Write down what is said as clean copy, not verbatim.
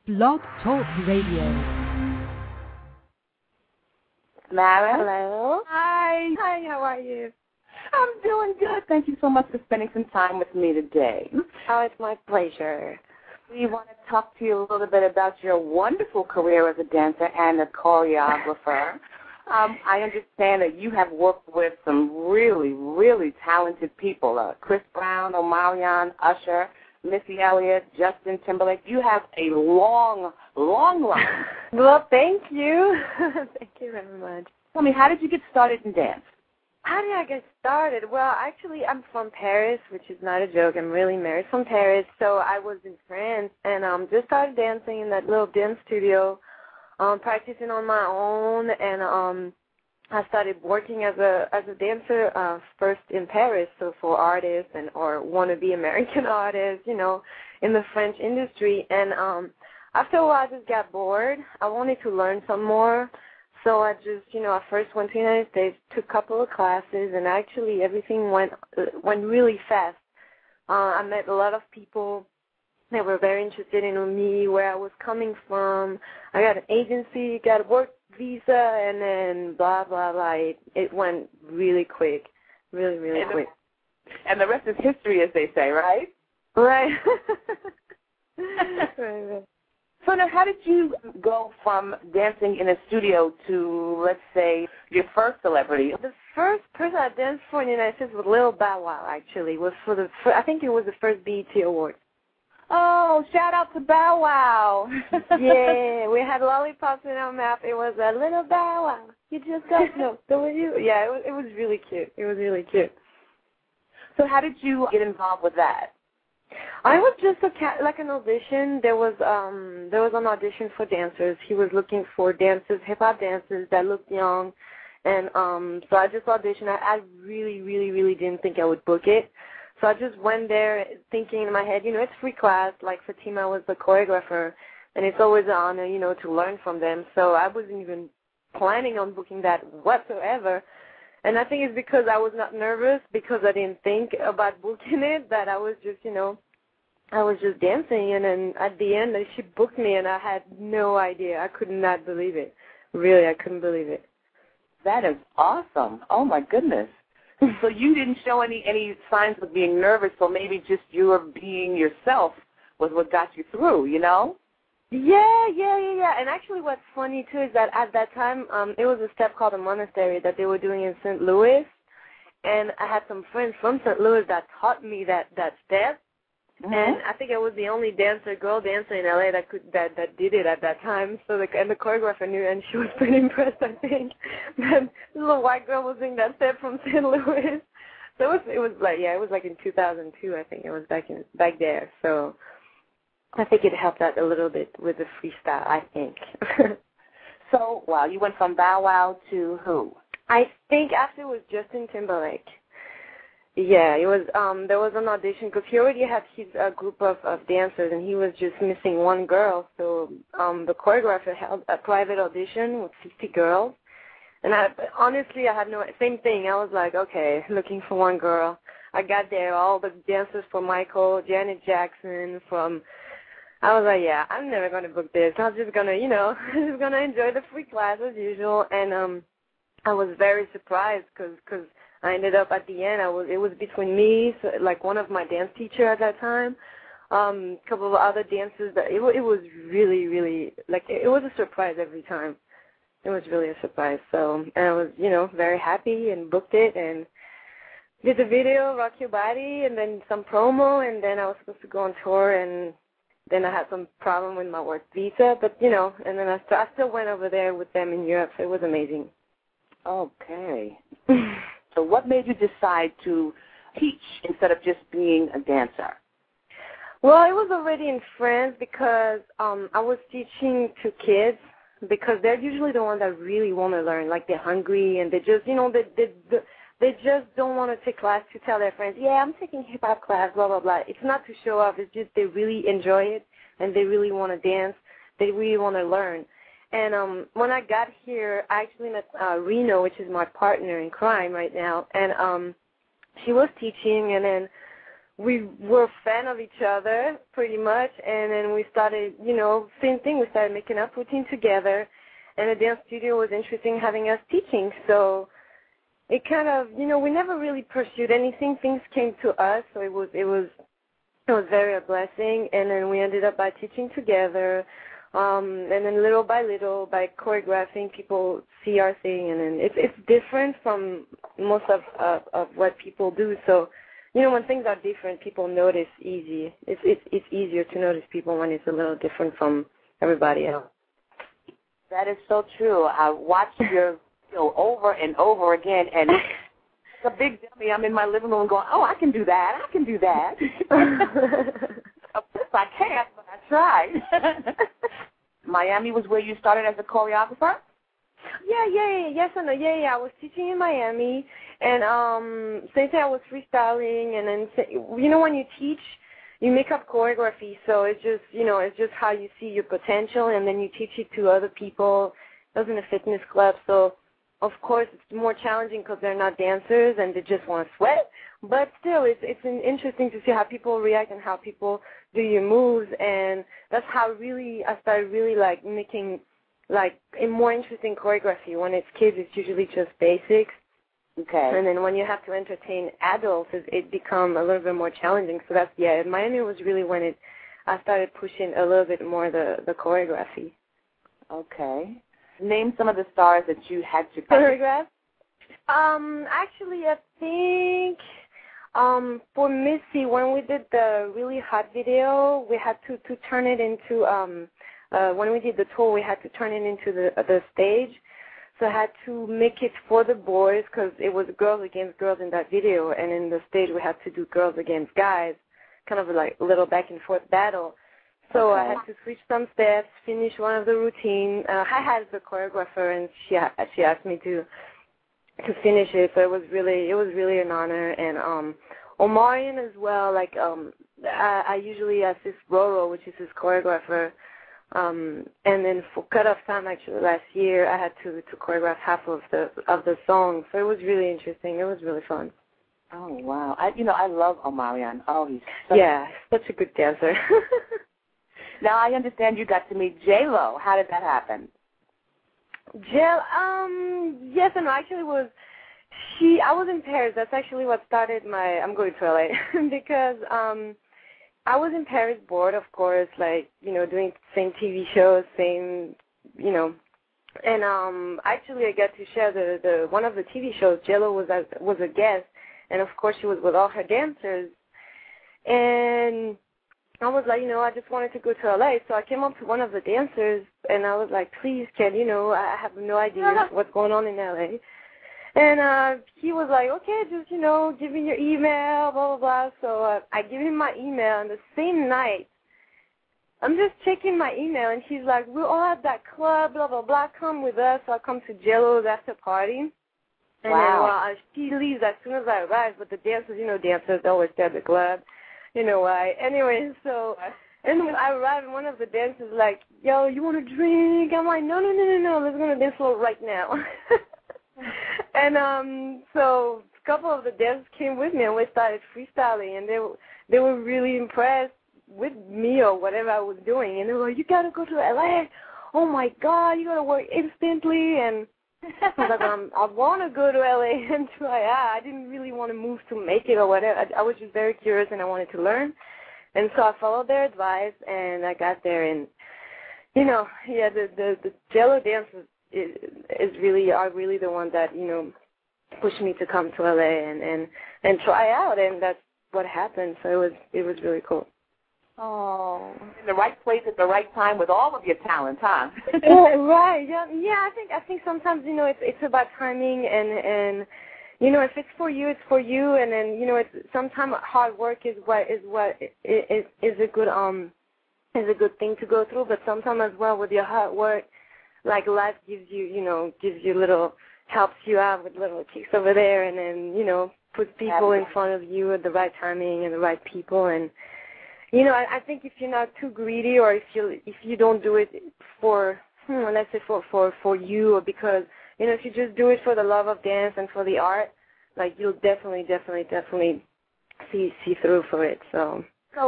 Blog Talk Radio. Maryss? Hello. Hi. Hi, how are you? I'm doing good. Thank you so much for spending some time with me today. Oh, it's my pleasure. We want to talk to you a little bit about your wonderful career as a dancer and a choreographer. I understand that you have worked with some really, really talented people, Chris Brown, Omarion, Usher, Missy Elliott, Justin Timberlake. You have a long, long line. Well, thank you. Thank you very much. Tell me, how did you get started in dance? How did I get started? Well, actually, I'm from Paris, which is not a joke. I'm really married from Paris. So I was in France and just started dancing in that little dance studio, practicing on my own, and I started working as a dancer first in Paris, so for artists or wannabe American artists, you know, in the French industry. And after a while, I just got bored. I wanted to learn some more, so I just, I first went to the United States, took a couple of classes, and actually everything went really fast. I met a lot of people. They were very interested in me, where I was coming from. I got an agency, got a work visa, and then blah, blah, blah. It went really quick, really, really quick. And the rest is history, as they say, right? Right. Right. So now, how did you go from dancing in a studio to, let's say, your first celebrity? The first person I danced for in the United States was Lil Bow Wow, actually. Was I think it was the first BET Award. Oh, shout out to Bow Wow. Yeah, we had lollipops in our mouth. It was a little Bow Wow. You just don't know. So you? Yeah, it was really cute. It was really cute. So how did you get involved with that? I was just like an audition. There was an audition for dancers. He was looking for dancers, hip-hop dancers that looked young. And so I just auditioned. I really, really, really didn't think I would book it. So I just went there thinking in my head, it's free class. Like Fatima was the choreographer, and it's always an honor, to learn from them. So I wasn't even planning on booking that whatsoever. And I think it's because I was not nervous, because I didn't think about booking it, that I was just, I was just dancing. And then at the end, she booked me, and I had no idea. I could not believe it. Really, I couldn't believe it. That is awesome. Oh, my goodness. So you didn't show any signs of being nervous, so maybe just you were being yourself was what got you through, Yeah. And actually what's funny, too, is that at that time, it was a step called a monastery that they were doing in St. Louis, and I had some friends from St. Louis that taught me that step, and I think I was the only girl dancer in L.A. that did it at that time. So the choreographer knew, and she was pretty impressed, I think, that this little white girl was doing that step from St. Louis. So it was like in 2002, I think it was back there. So I think it helped out a little bit with the freestyle, I think. So, wow, you went from Bow Wow to who? I think after it was Justin Timberlake. Yeah, it was. There was an audition because he already had his group of dancers, and he was just missing one girl. So the choreographer held a private audition with 50 girls, and honestly, I had same thing. I was like, okay, looking for one girl. I got there, all the dancers from Michael, Janet Jackson, I was like, yeah, I'm never gonna book this. I'm just gonna, just gonna enjoy the free class as usual. And I was very surprised because I ended up at the end. It was between me, so like one of my dance teacher at that time, a couple of other dancers. It was really, really it was a surprise every time. It was really a surprise. So and I was very happy and booked it and did the video Rock Your Body and then some promo, and then I was supposed to go on tour, and then I had some problem with my work visa, but and then I still went over there with them in Europe. So it was amazing. Okay. So what made you decide to teach instead of just being a dancer? Well, I was already in France because I was teaching to kids, because they're usually the ones that really want to learn. Like, they're hungry, and they just, they just don't want to take class to tell their friends, yeah, I'm taking hip-hop class, blah, blah, blah. It's not to show off. It's just they really enjoy it, and they really want to dance. They really want to learn. And when I got here, I actually met Reno, which is my partner in crime right now, and she was teaching, and then we were a fan of each other pretty much, and then we started, same thing, we started making up routine together, and the dance studio was interesting having us teaching, so it kind of, we never really pursued anything. Things came to us, so it was very a blessing, and then we ended up by teaching together, and then little by little, by choreographing, people see our thing, and then it's different from most of what people do, so when things are different, people notice easy. It's easier to notice people when it's a little different from everybody else. That is so true. I watched your video over and over again, and it's a big dummy. I'm in my living room going, oh, I can do that. I can do that. Of course I can't, but I tried. Miami was where you started as a choreographer? Yes and no. Yeah. I was teaching in Miami, and same thing, I was freestyling, and then, when you teach, you make up choreography, so it's just how you see your potential, and then you teach it to other people. I was in a fitness club, so of course it's more challenging because they're not dancers and they just want to sweat, but still it's interesting to see how people react and how people do your moves, and that's how I started really making a more interesting choreography. When it's kids, it's usually just basics. Okay. And then when you have to entertain adults, it becomes a little bit more challenging. So Miami was really when I started pushing a little bit more the choreography. Okay. Name some of the stars that you had to choreograph. Actually, I think for Missy, when we did the Really Hot video, we had to turn it into when we did the tour, we had to turn it into the stage. So I had to make it for the boys because it was girls against girls in that video, and in the stage we had to do girls against guys, kind of like a little back and forth battle. So I had to switch some steps, finish one of the routine. I had the choreographer, and she asked me to finish it. So it was really an honor. And Omarion as well. I usually assist Roro, which is his choreographer. And then for Cutoff Time, actually last year, I had to choreograph half of the song. So it was really interesting. It was really fun. Oh wow! I love Omarion. Oh, he's such a good dancer. Now I understand you got to meet J-Lo. How did that happen? Yes and no. Actually, I was in Paris. That's actually what started I'm going to LA because I was in Paris bored, of course, doing same TV shows, same, and actually I got to share the one of the TV shows. J-Lo was a guest, and of course she was with all her dancers, and I was like, I just wanted to go to LA, so I came up to one of the dancers, and I was like, please, I have no idea what's going on in LA. And he was like, okay, just, give me your email, blah, blah, blah. So I give him my email, and the same night, I'm just checking my email, and he's like, we're all at that club, blah, blah, blah, come with us. So I come to J-Lo's after party. And then she leaves as soon as I arrive, but the dancers, dancers always stay at the club. You know why. Anyway, so, and when I arrive, and one of the dancers is like, yo, you want to drink? I'm like, no, let's go to dance floor right now. And so a couple of the dancers came with me, and we started freestyling, and they were really impressed with me or whatever I was doing, and they were like, you got to go to LA. Oh, my God, you got to work instantly. And I was like, I want to go to LA and try out. I didn't really want to move to make it or whatever. I was just very curious, and I wanted to learn. And so I followed their advice, and I got there, and, the J-Lo dancers are really the one that, pushed me to come to LA and try out, and that's what happened. So it was really cool. Oh, in the right place at the right time with all of your talent, huh? Right. Yeah. I think sometimes it's about timing, and if it's for you, it's for you, and then it's sometimes hard work is a good thing to go through, but sometimes as well with your hard work, like life gives you little, helps you out with little kicks over there, and then puts people in front of you at the right timing and the right people. And I think if you're not too greedy, or if you don't do it for let's say for you, or because if you just do it for the love of dance and for the art, like you'll definitely see through for it. So